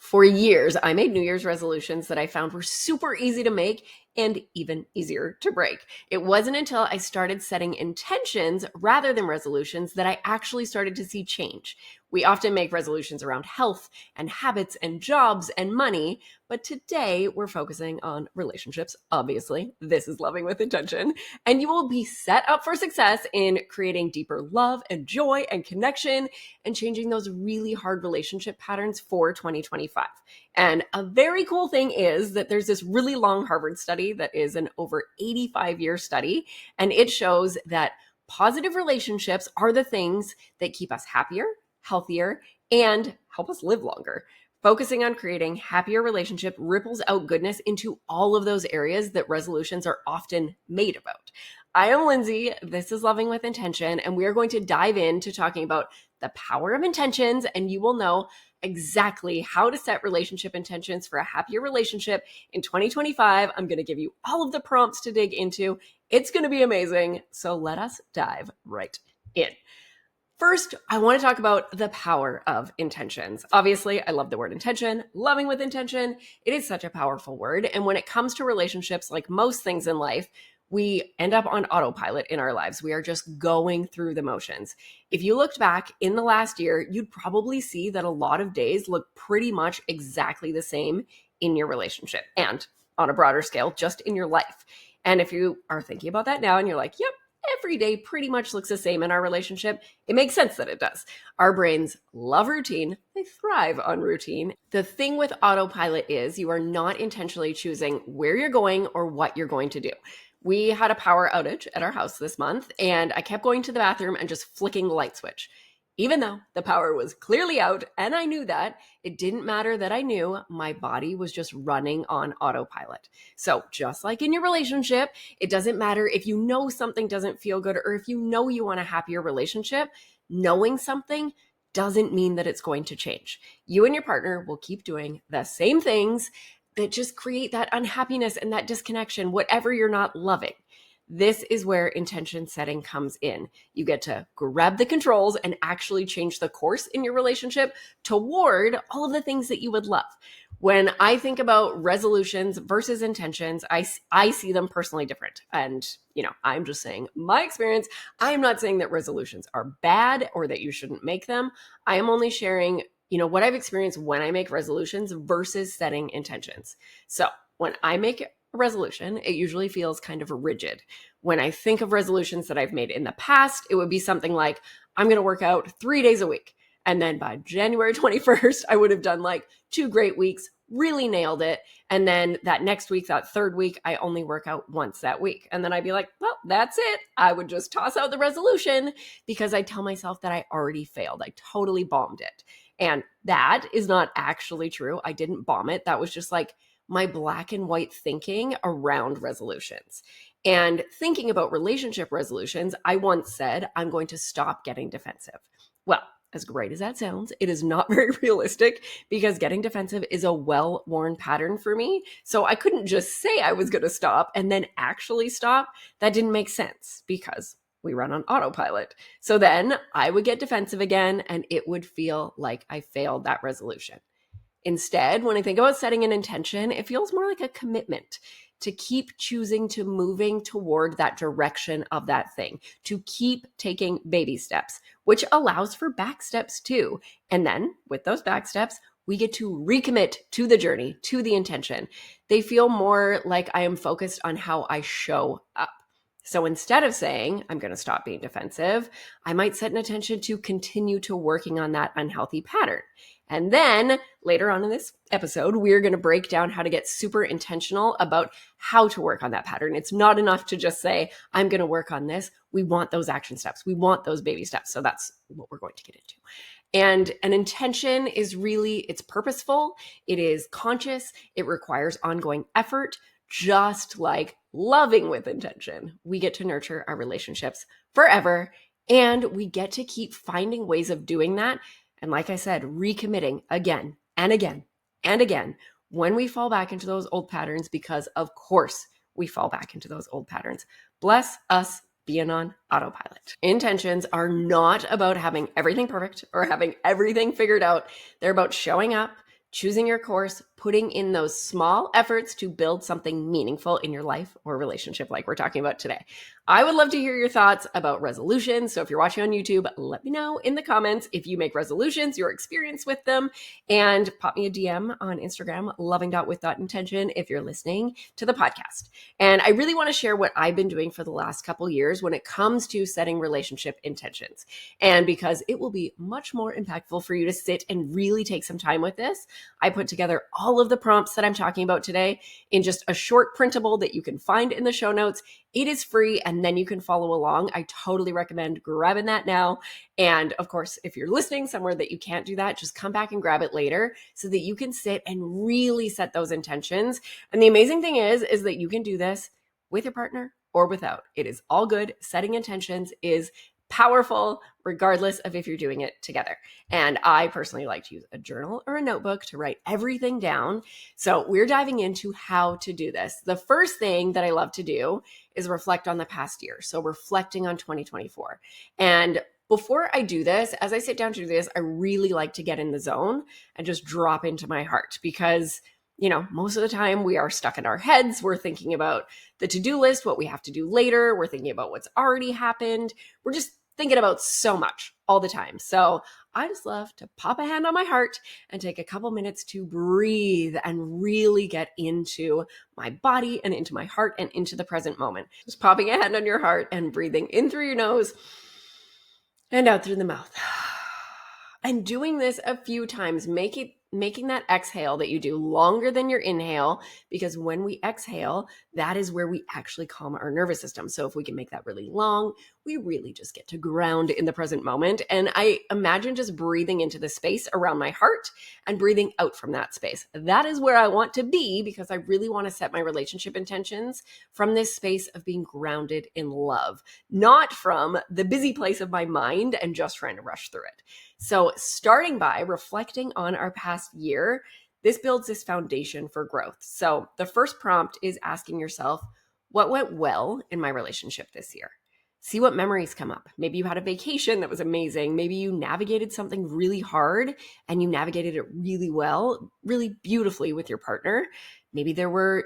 For years, I made New Year's resolutions that I found were super easy to make and even easier to break. It wasn't until I started setting intentions rather than resolutions that I actually started to see change. We often make resolutions around health and habits and jobs and money, but today we're focusing on relationships. Obviously, this is Loving with Intention, and you will be set up for success in creating deeper love and joy and connection and changing those really hard relationship patterns for 2025. And a very cool thing is that there's this really long Harvard study that is an over 85-year study, and it shows that positive relationships are the things that keep us happier, healthier, and help us live longer. Focusing on creating happier relationship ripples out goodness into all of those areas that resolutions are often made about. I am Lindsay. This is Loving with Intention, and we are going to dive into talking about the power of intentions, and you will know exactly how to set relationship intentions for a happier relationship in 2025. I'm going to give you all of the prompts to dig into. It's going to be amazing. So let us dive right in. First, I want to talk about the power of intentions. Obviously, I love the word intention, loving with intention. It is such a powerful word. And when it comes to relationships, like most things in life, we end up on autopilot in our lives. We are just going through the motions. If you looked back in the last year, you'd probably see that a lot of days look pretty much exactly the same in your relationship and on a broader scale, just in your life. And if you are thinking about that now and you're like, yep, every day pretty much looks the same in our relationship, it makes sense that it does. Our brains love routine. They thrive on routine. The thing with autopilot is you are not intentionally choosing where you're going or what you're going to do. We had a power outage at our house this month, and I kept going to the bathroom and just flicking the light switch. Even though the power was clearly out and I knew that, it didn't matter that I knew my body was just running on autopilot. So just like in your relationship, it doesn't matter if you know something doesn't feel good or if you know you want a happier relationship, knowing something doesn't mean that it's going to change. You and your partner will keep doing the same things that just create that unhappiness and that disconnection, whatever you're not loving. This is where intention setting comes in. You get to grab the controls and actually change the course in your relationship toward all of the things that you would love. When I think about resolutions versus intentions, I see them personally different. And, I'm just saying my experience. I am not saying that resolutions are bad or that you shouldn't make them. I am only sharing, what I've experienced when I make resolutions versus setting intentions. So when I make a resolution, it usually feels kind of rigid. When I think of resolutions that I've made in the past, it would be something like, I'm going to work out 3 days a week. And then by January 21st, I would have done like 2 great weeks, really nailed it. And then that next week, that third week, I only work out once that week. And then I'd be like, well, that's it. I would just toss out the resolution because I tell myself that I already failed. I totally bombed it. And that is not actually true. I didn't bomb it. That was just like my black and white thinking around resolutions. And thinking about relationship resolutions, I once said, I'm going to stop getting defensive. Well, as great as that sounds, it is not very realistic because getting defensive is a well-worn pattern for me. So I couldn't just say I was going to stop and then actually stop. That didn't make sense because we run on autopilot. So then I would get defensive again and it would feel like I failed that resolution. Instead, when I think about setting an intention, it feels more like a commitment to keep choosing to moving toward that direction of that thing, to keep taking baby steps, which allows for back steps too. And then with those back steps, we get to recommit to the journey, to the intention. They feel more like I am focused on how I show up. So instead of saying, I'm going to stop being defensive, I might set an intention to continue to working on that unhealthy pattern. And then later on in this episode, we're going to break down how to get super intentional about how to work on that pattern. It's not enough to just say, I'm going to work on this. We want those action steps. We want those baby steps. So that's what we're going to get into. And an intention is really, it's purposeful. It is conscious. It requires ongoing effort, just like loving with intention. We get to nurture our relationships forever, and we get to keep finding ways of doing that. And like I said, recommitting again and again and again when we fall back into those old patterns, because of course we fall back into those old patterns. Bless us being on autopilot. Intentions are not about having everything perfect or having everything figured out. They're about showing up, choosing your course, putting in those small efforts to build something meaningful in your life or relationship like we're talking about today. I would love to hear your thoughts about resolutions. So if you're watching on YouTube, let me know in the comments if you make resolutions, your experience with them, and pop me a DM on Instagram, loving.with.intention, if you're listening to the podcast. And I really want to share what I've been doing for the last couple years when it comes to setting relationship intentions. And because it will be much more impactful for you to sit and really take some time with this, I put together all of the prompts that I'm talking about today in just a short printable that you can find in the show notes. It is free, and then you can follow along. I totally recommend grabbing that now. And of course, if you're listening somewhere that you can't do that, just come back and grab it later so that you can sit and really set those intentions. And the amazing thing is that you can do this with your partner or without. It is all good. Setting intentions is powerful, regardless of if you're doing it together. And I personally like to use a journal or a notebook to write everything down. So we're diving into how to do this. The first thing that I love to do is reflect on the past year. So reflecting on 2024. And before I do this, as I sit down to do this, I really like to get in the zone and just drop into my heart because most of the time we are stuck in our heads. We're thinking about the to-do list, what we have to do later. We're thinking about what's already happened. We're just thinking about so much all the time. So I just love to pop a hand on my heart and take a couple minutes to breathe and really get into my body and into my heart and into the present moment. Just popping a hand on your heart and breathing in through your nose and out through the mouth. And doing this a few times, making that exhale that you do longer than your inhale, because when we exhale, that is where we actually calm our nervous system. So if we can make that really long, we really just get to ground in the present moment. And I imagine just breathing into the space around my heart and breathing out from that space. That is where I want to be because I really want to set my relationship intentions from this space of being grounded in love, not from the busy place of my mind and just trying to rush through it. So starting by reflecting on our past year, this builds this foundation for growth. So the first prompt is asking yourself, what went well in my relationship this year? See what memories come up. Maybe you had a vacation that was amazing. Maybe you navigated something really hard and you navigated it really well, really beautifully with your partner. Maybe there were,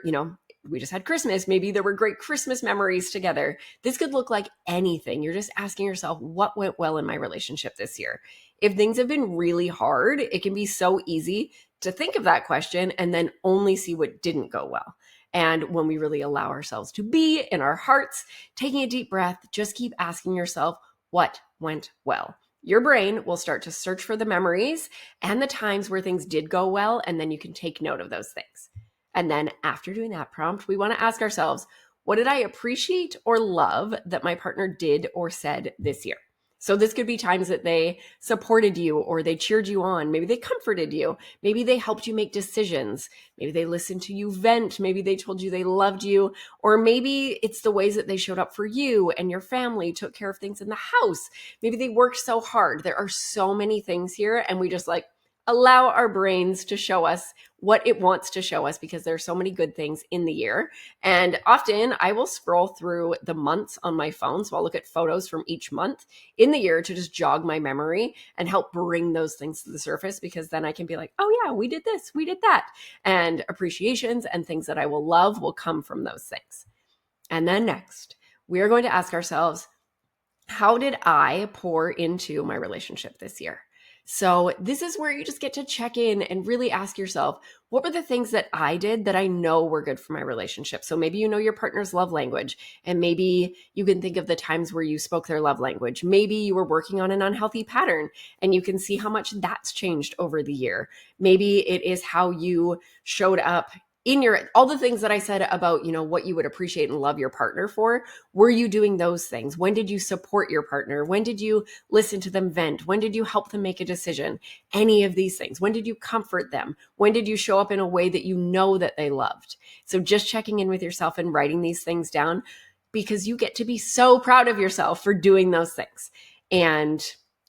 we just had Christmas. Maybe there were great Christmas memories together. This could look like anything. You're just asking yourself, what went well in my relationship this year? If things have been really hard, it can be so easy to think of that question and then only see what didn't go well. And when we really allow ourselves to be in our hearts, taking a deep breath, just keep asking yourself, what went well? Your brain will start to search for the memories and the times where things did go well, and then you can take note of those things. And then after doing that prompt, we want to ask ourselves, what did I appreciate or love that my partner did or said this year? So this could be times that they supported you or they cheered you on. Maybe they comforted you. Maybe they helped you make decisions. Maybe they listened to you vent. Maybe they told you they loved you. Or maybe it's the ways that they showed up for you and your family, took care of things in the house. Maybe they worked so hard. There are so many things here, and we just allow our brains to show us what it wants to show us because there are so many good things in the year. And often I will scroll through the months on my phone. So I'll look at photos from each month in the year to just jog my memory and help bring those things to the surface, because then I can be like, oh yeah, we did this, we did that. And appreciations and things that I will love will come from those things. And then next, we are going to ask ourselves, how did I pour into my relationship this year? So this is where you just get to check in and really ask yourself, what were the things that I did that I know were good for my relationship? So maybe you know your partner's love language, and maybe you can think of the times where you spoke their love language. Maybe you were working on an unhealthy pattern and you can see how much that's changed over the year. Maybe it is how you showed up in all the things that I said about, what you would appreciate and love your partner for. Were you doing those things? When did you support your partner? When did you listen to them vent? When did you help them make a decision? Any of these things. When did you comfort them? When did you show up in a way that you know that they loved? So just checking in with yourself and writing these things down, because you get to be so proud of yourself for doing those things. And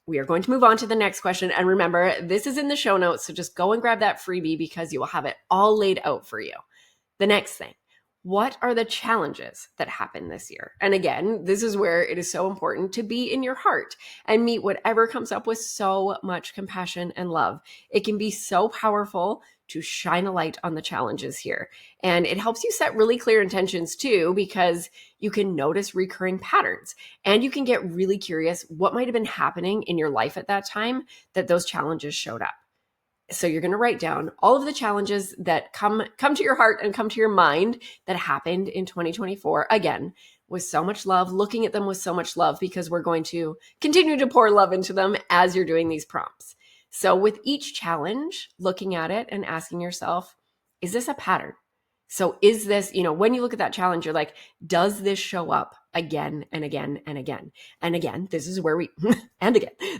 we are going to move on to the next question. And remember, this is in the show notes, so just go and grab that freebie because you will have it all laid out for you. The next thing, what are the challenges that happen this year? And again, this is where it is so important to be in your heart and meet whatever comes up with so much compassion and love. It can be so powerful to shine a light on the challenges here. And it helps you set really clear intentions too, because you can notice recurring patterns and you can get really curious what might have been happening in your life at that time that those challenges showed up. So you're going to write down all of the challenges that come to your heart and come to your mind that happened in 2024. Again, with so much love, looking at them with so much love, because we're going to continue to pour love into them as you're doing these prompts. So with each challenge, looking at it and asking yourself, is this a pattern? So is this, when you look at that challenge, you're like, does this show up again and again and again? And again, this is where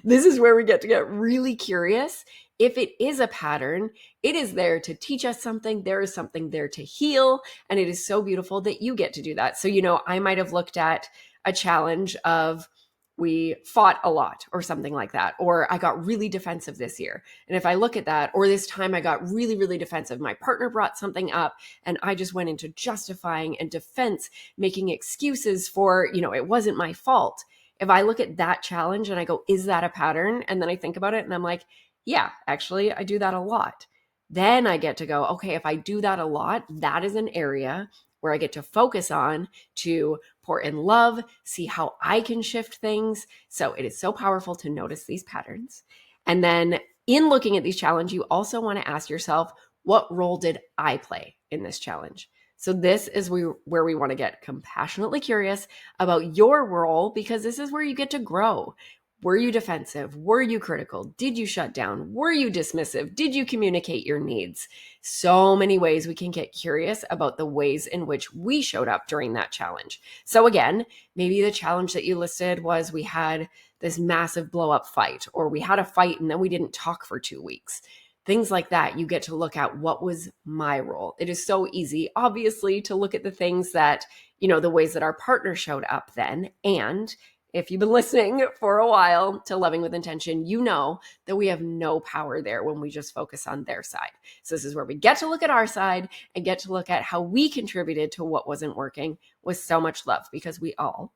this is where we get to get really curious. If it is a pattern, it is there to teach us something. There is something there to heal. And it is so beautiful that you get to do that. So, I might have looked at a challenge of we fought a lot or something like that, or I got really defensive this year. And if I look at that, or this time I got really, really defensive, my partner brought something up and I just went into justifying and defense, making excuses for, it wasn't my fault. If I look at that challenge and I go, is that a pattern? And then I think about it and I'm like, yeah, actually, I do that a lot. Then I get to go, okay, if I do that a lot, that is an area where I get to focus on to pour in love, see how I can shift things. So it is so powerful to notice these patterns. And then in looking at these challenges, you also want to ask yourself, what role did I play in this challenge? So this is where we want to get compassionately curious about your role, because this is where you get to grow. Were you defensive? Were you critical? Did you shut down? Were you dismissive? Did you communicate your needs? So many ways we can get curious about the ways in which we showed up during that challenge. So again, maybe the challenge that you listed was we had this massive blow up fight, or we had a fight and then we didn't talk for 2 weeks. Things like that, you get to look at what was my role. It is so easy, obviously, to look at the things that, the ways that our partner showed up then. And if you've been listening for a while to Loving with Intention, you know that we have no power there when we just focus on their side. So this is where we get to look at our side and get to look at how we contributed to what wasn't working with so much love, because we all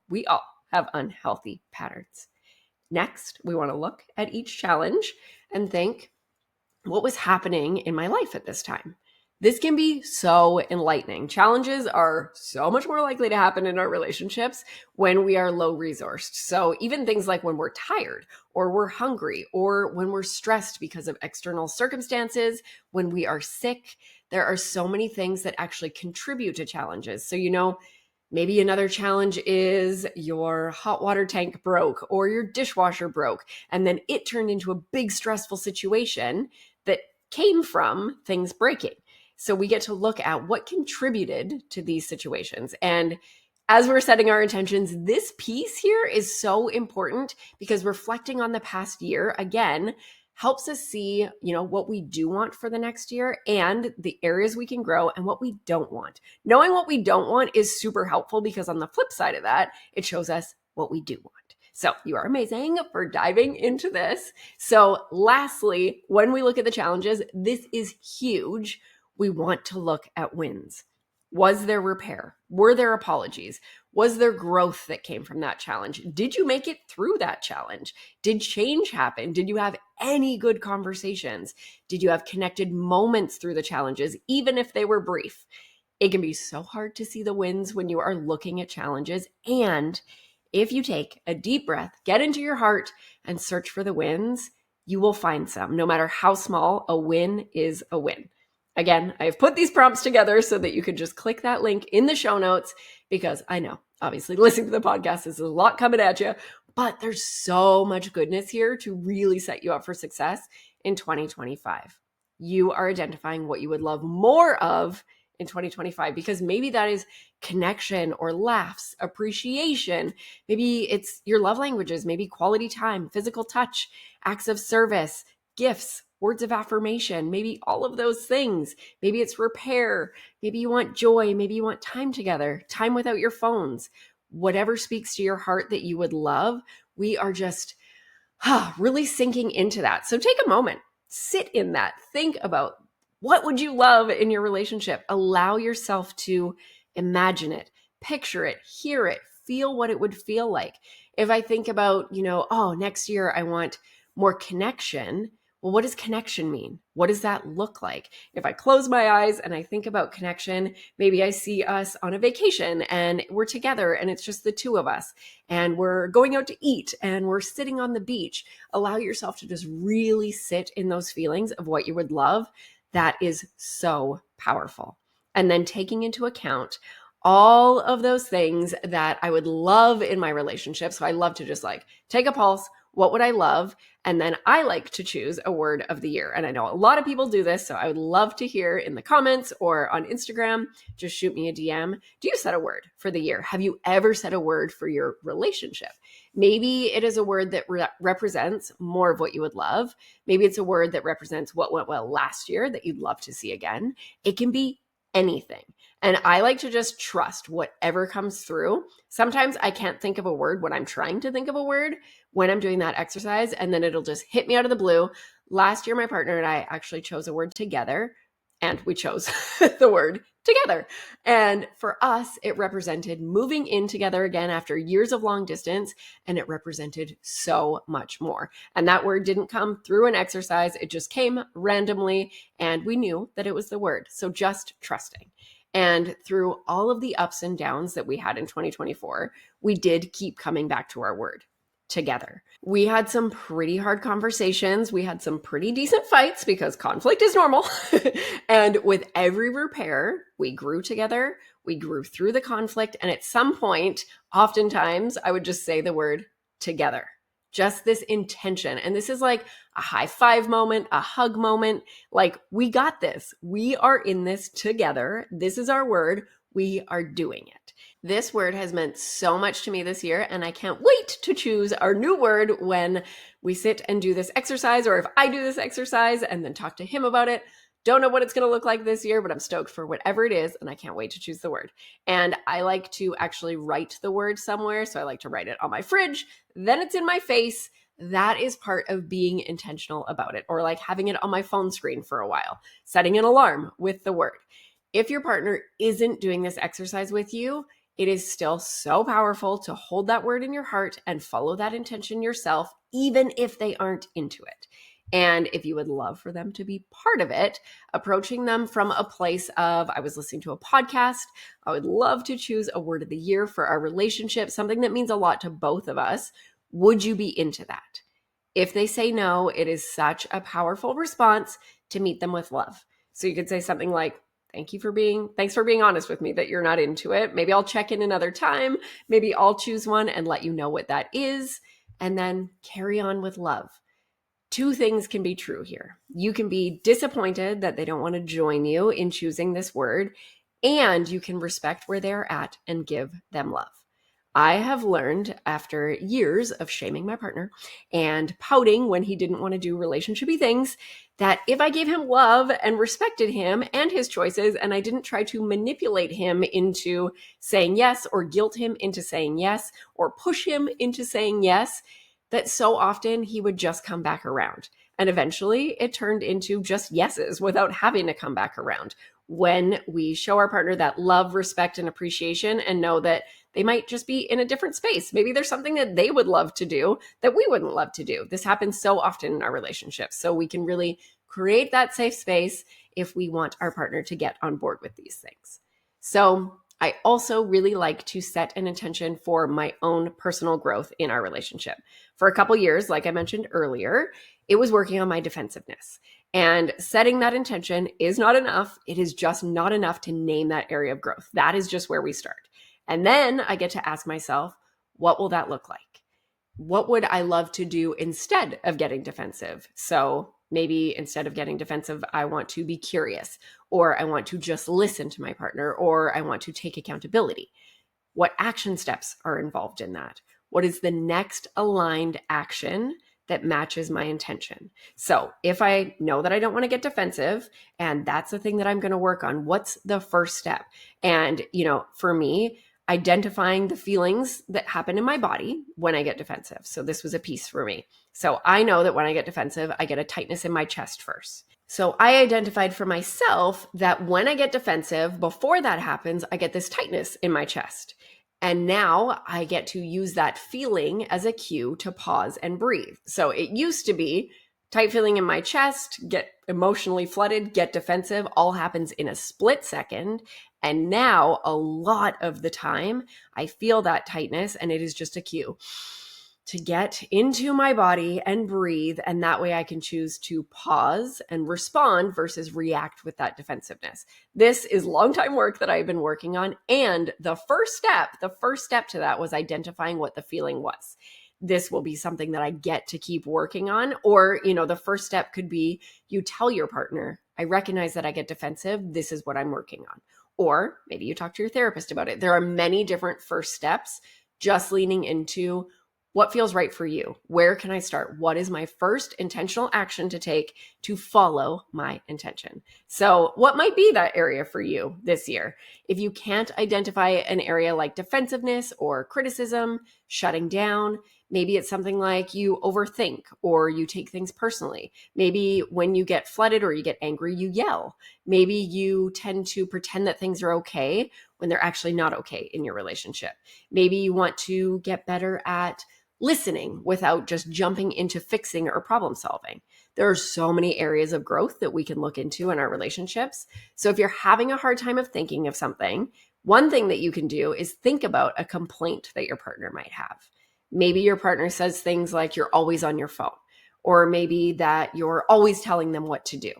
have unhealthy patterns. Next, we want to look at each challenge and think, what was happening in my life at this time? This can be so enlightening. Challenges are so much more likely to happen in our relationships when we are low resourced. So even things like when we're tired or we're hungry or when we're stressed because of external circumstances, when we are sick, there are so many things that actually contribute to challenges. So, maybe another challenge is your hot water tank broke or your dishwasher broke, and then it turned into a big stressful situation that came from things breaking. So we get to look at what contributed to these situations. And as we're setting our intentions, this piece here is so important, because reflecting on the past year, again, helps us see, what we do want for the next year and the areas we can grow and what we don't want. Knowing what we don't want is super helpful, because on the flip side of that, it shows us what we do want. So you are amazing for diving into this. So lastly, when we look at the challenges, this is huge. We want to look at wins. Was there repair? Were there apologies? Was there growth that came from that challenge? Did you make it through that challenge? Did change happen? Did you have any good conversations? Did you have connected moments through the challenges, even if they were brief? It can be so hard to see the wins when you are looking at challenges. And if you take a deep breath, get into your heart, and search for the wins, you will find some. No matter how small, a win is a win. Again, I have put these prompts together so that you could just click that link in the show notes, because I know, obviously, listening to the podcast is a lot coming at you, but there's so much goodness here to really set you up for success in 2025. You are identifying what you would love more of in 2025, because maybe that is connection or laughs, appreciation. Maybe it's your love languages, maybe quality time, physical touch, acts of service, gifts, words of affirmation, maybe all of those things. Maybe it's repair. Maybe you want joy. Maybe you want time together, time without your phones. Whatever speaks to your heart that you would love, we are just really sinking into that. So take a moment, sit in that, think about what would you love in your relationship. Allow yourself to Imagine it, picture it, hear it, feel what it would feel like. If I think about, oh, next year I want more connection. Well, what does connection mean? What does that look like? If I close my eyes and I think about connection, maybe I see us on a vacation and we're together and it's just the two of us and we're going out to eat and we're sitting on the beach. Allow yourself to just really sit in those feelings of what you would love. That is so powerful. And then taking into account all of those things that I would love in my relationship. So I love to just take a pulse. What would I love? And then I like to choose a word of the year. And I know a lot of people do this, so I would love to hear in the comments or on Instagram. Just shoot me a DM. Do you set a word for the year? Have you ever set a word for your relationship? Maybe it is a word that represents more of what you would love. Maybe it's a word that represents what went well last year that you'd love to see again. It can be anything. And I like to just trust whatever comes through. Sometimes I can't think of a word when I'm trying to think of a word when I'm doing that exercise, and then it'll just hit me out of the blue. Last year, my partner and I actually chose a word together, and we chose the word together. And for us, it represented moving in together again after years of long distance, and it represented so much more. And that word didn't come through an exercise. It just came randomly, and we knew that it was the word. So just trusting. And through all of the ups and downs that we had in 2024, we did keep coming back to our word together. We had some pretty hard conversations. We had some pretty decent fights because conflict is normal. And with every repair, we grew together. We grew through the conflict. And at some point, oftentimes, I would just say the word together. Just this intention. And this is like a high five moment, a hug moment. We got this. We are in this together. This is our word. We are doing it. This word has meant so much to me this year, and I can't wait to choose our new word when we sit and do this exercise, or if I do this exercise and then talk to him about it. Don't know what it's going to look like this year, but I'm stoked for whatever it is, and I can't wait to choose the word. And I like to actually write the word somewhere, so I like to write it on my fridge, then it's in my face. That is part of being intentional about it, or having it on my phone screen for a while, setting an alarm with the word. If your partner isn't doing this exercise with you, it is still so powerful to hold that word in your heart and follow that intention yourself, even if they aren't into it. And if you would love for them to be part of it, approaching them from a place of, I was listening to a podcast, I would love to choose a word of the year for our relationship, something that means a lot to both of us. Would you be into that? If they say no, it is such a powerful response to meet them with love. So you could say something like, thanks for being honest with me that you're not into it. Maybe I'll check in another time. Maybe I'll choose one and let you know what that is. And then carry on with love. Two things can be true here. You can be disappointed that they don't want to join you in choosing this word, and you can respect where they're at and give them love. I have learned after years of shaming my partner and pouting when he didn't want to do relationshipy things that if I gave him love and respected him and his choices, and I didn't try to manipulate him into saying yes or guilt him into saying yes or push him into saying yes, that so often he would just come back around. And eventually it turned into just yeses without having to come back around. When we show our partner that love, respect, and appreciation and know that they might just be in a different space. Maybe there's something that they would love to do that we wouldn't love to do. This happens so often in our relationships. So we can really create that safe space if we want our partner to get on board with these things. So I also really like to set an intention for my own personal growth in our relationship. For a couple years, like I mentioned earlier, it was working on my defensiveness. And setting that intention is not enough. It is just not enough to name that area of growth. That is just where we start. And then I get to ask myself, what will that look like? What would I love to do instead of getting defensive? So maybe instead of getting defensive, I want to be curious, or I want to just listen to my partner, or I want to take accountability. What action steps are involved in that? What is the next aligned action that matches my intention? So if I know that I don't want to get defensive and that's the thing that I'm going to work on, what's the first step? And, for me, identifying the feelings that happen in my body when I get defensive. So this was a piece for me. So I know that when I get defensive, I get a tightness in my chest first. So I identified for myself that when I get defensive, before that happens, I get this tightness in my chest. And now I get to use that feeling as a cue to pause and breathe. So it used to be tight feeling in my chest, get emotionally flooded, get defensive, all happens in a split second. And now a lot of the time I feel that tightness and it is just a cue to get into my body and breathe. And that way I can choose to pause and respond versus react with that defensiveness. This is long time work that I've been working on. And the first step to that was identifying what the feeling was. This will be something that I get to keep working on. Or, the first step could be you tell your partner, I recognize that I get defensive. This is what I'm working on. Or maybe you talk to your therapist about it. There are many different first steps, just leaning into what feels right for you. Where can I start? What is my first intentional action to take to follow my intention? So what might be that area for you this year? If you can't identify an area like defensiveness or criticism, shutting down, maybe it's something like you overthink or you take things personally. Maybe when you get flooded or you get angry, you yell. Maybe you tend to pretend that things are okay when they're actually not okay in your relationship. Maybe you want to get better at listening without just jumping into fixing or problem solving. There are so many areas of growth that we can look into in our relationships. So if you're having a hard time of thinking of something, one thing that you can do is think about a complaint that your partner might have. Maybe your partner says things like you're always on your phone, or maybe that you're always telling them what to do.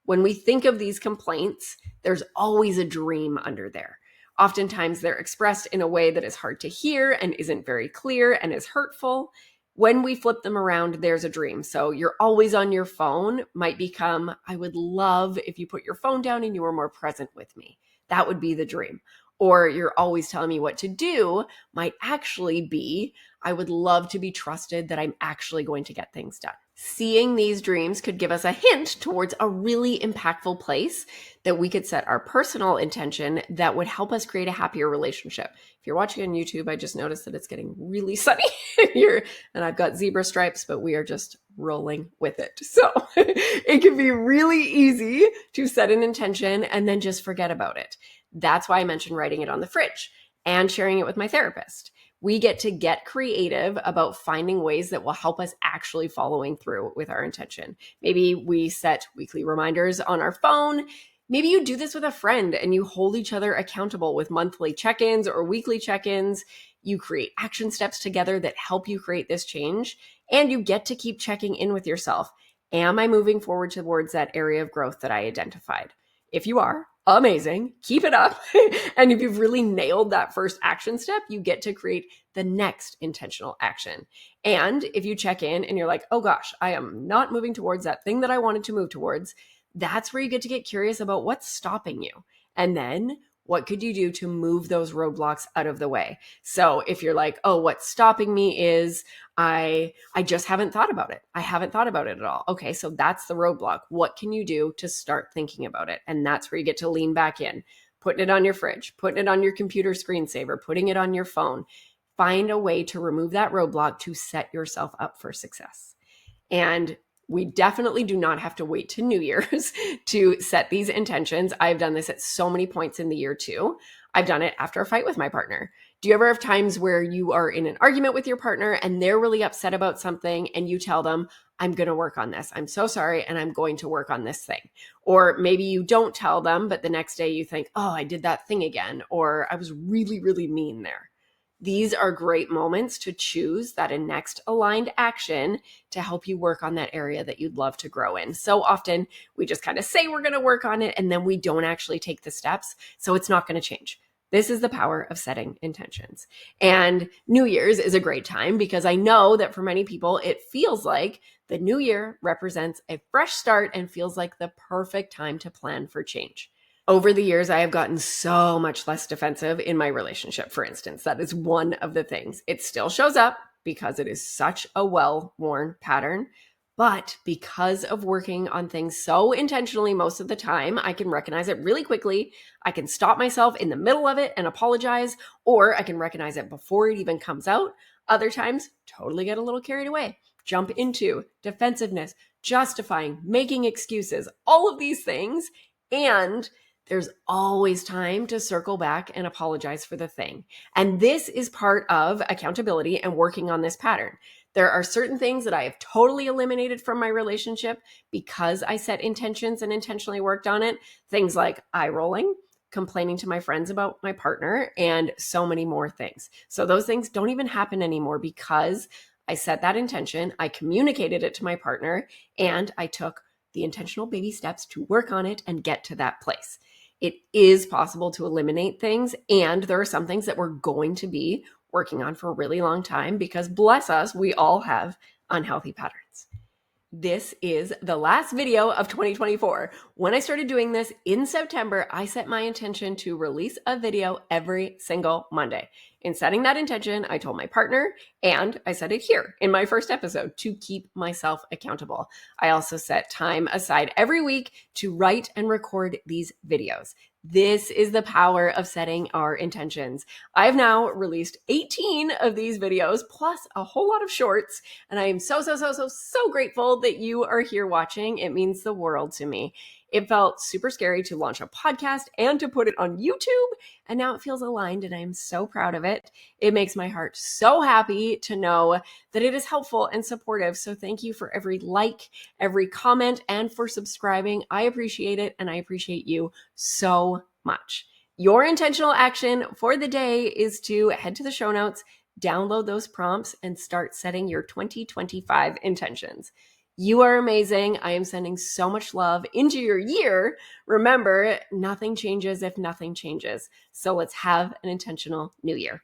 When we think of these complaints, there's always a dream under there. Oftentimes they're expressed in a way that is hard to hear and isn't very clear and is hurtful. When we flip them around, there's a dream. So you're always on your phone might become, I would love if you put your phone down and you were more present with me. That would be the dream. Or you're always telling me what to do might actually be, I would love to be trusted that I'm actually going to get things done. Seeing these dreams could give us a hint towards a really impactful place that we could set our personal intention that would help us create a happier relationship. If you're watching on YouTube, I just noticed that it's getting really sunny here and I've got zebra stripes, but we are just rolling with it. So it can be really easy to set an intention and then just forget about it. That's why I mentioned writing it on the fridge and sharing it with my therapist. We get creative about finding ways that will help us actually following through with our intention. Maybe we set weekly reminders on our phone. Maybe you do this with a friend and you hold each other accountable with monthly check-ins or weekly check-ins. You create action steps together that help you create this change, and you get to keep checking in with yourself. Am I moving forward towards that area of growth that I identified? If you are, amazing, keep it up. And if you've really nailed that first action step, you get to create the next intentional action. And if you check in and you're like, oh gosh, I am not moving towards that thing that I wanted to move towards, that's where you get to get curious about what's stopping you. And then what could you do to move those roadblocks out of the way? So if you're like, oh, what's stopping me is I just haven't thought about it. I haven't thought about it at all. Okay, so that's the roadblock. What can you do to start thinking about it? And that's where you get to lean back in, putting it on your fridge, putting it on your computer screensaver, putting it on your phone. Find a way to remove that roadblock to set yourself up for success. And we definitely do not have to wait to New Year's to set these intentions. I've done this at so many points in the year too. I've done it after a fight with my partner. Do you ever have times where you are in an argument with your partner and they're really upset about something and you tell them, I'm going to work on this. I'm so sorry. And I'm going to work on this thing. Or maybe you don't tell them, but the next day you think, oh, I did that thing again. Or I was really, really mean there. These are great moments to choose that next aligned action to help you work on that area that you'd love to grow in. So often we just kind of say we're going to work on it and then we don't actually take the steps. So it's not going to change. This is the power of setting intentions. And New Year's is a great time because I know that for many people, it feels like the new year represents a fresh start and feels like the perfect time to plan for change. Over the years, I have gotten so much less defensive in my relationship, for instance. That is one of the things. It still shows up because it is such a well-worn pattern. But because of working on things so intentionally most of the time, I can recognize it really quickly. I can stop myself in the middle of it and apologize, or I can recognize it before it even comes out. Other times, totally get a little carried away. Jump into defensiveness, justifying, making excuses, all of these things. And there's always time to circle back and apologize for the thing. And this is part of accountability and working on this pattern. There are certain things that I have totally eliminated from my relationship because I set intentions and intentionally worked on it. Things like eye rolling, complaining to my friends about my partner, and so many more things. So those things don't even happen anymore because I set that intention, I communicated it to my partner, and I took the intentional baby steps to work on it and get to that place. It is possible to eliminate things, and there are some things that we're going to be working on for a really long time because, bless us, we all have unhealthy patterns. This is the last video of 2024. When I started doing this in September, I set my intention to release a video every single Monday. In setting that intention, I told my partner, and I said it here in my first episode, to keep myself accountable. I also set time aside every week to write and record these videos. This is the power of setting our intentions. I've now released 18 of these videos, plus a whole lot of shorts, and I am so grateful that you are here watching. It means the world to me. It felt super scary to launch a podcast and to put it on YouTube, and now it feels aligned, and I am so proud of it. It makes my heart so happy to know that it is helpful and supportive. So thank you for every like, every comment, and for subscribing. I appreciate it, and I appreciate you so much. Your intentional action for the day is to head to the show notes, download those prompts, and start setting your 2025 intentions. You are amazing. I am sending so much love into your year. Remember, nothing changes if nothing changes. So let's have an intentional new year.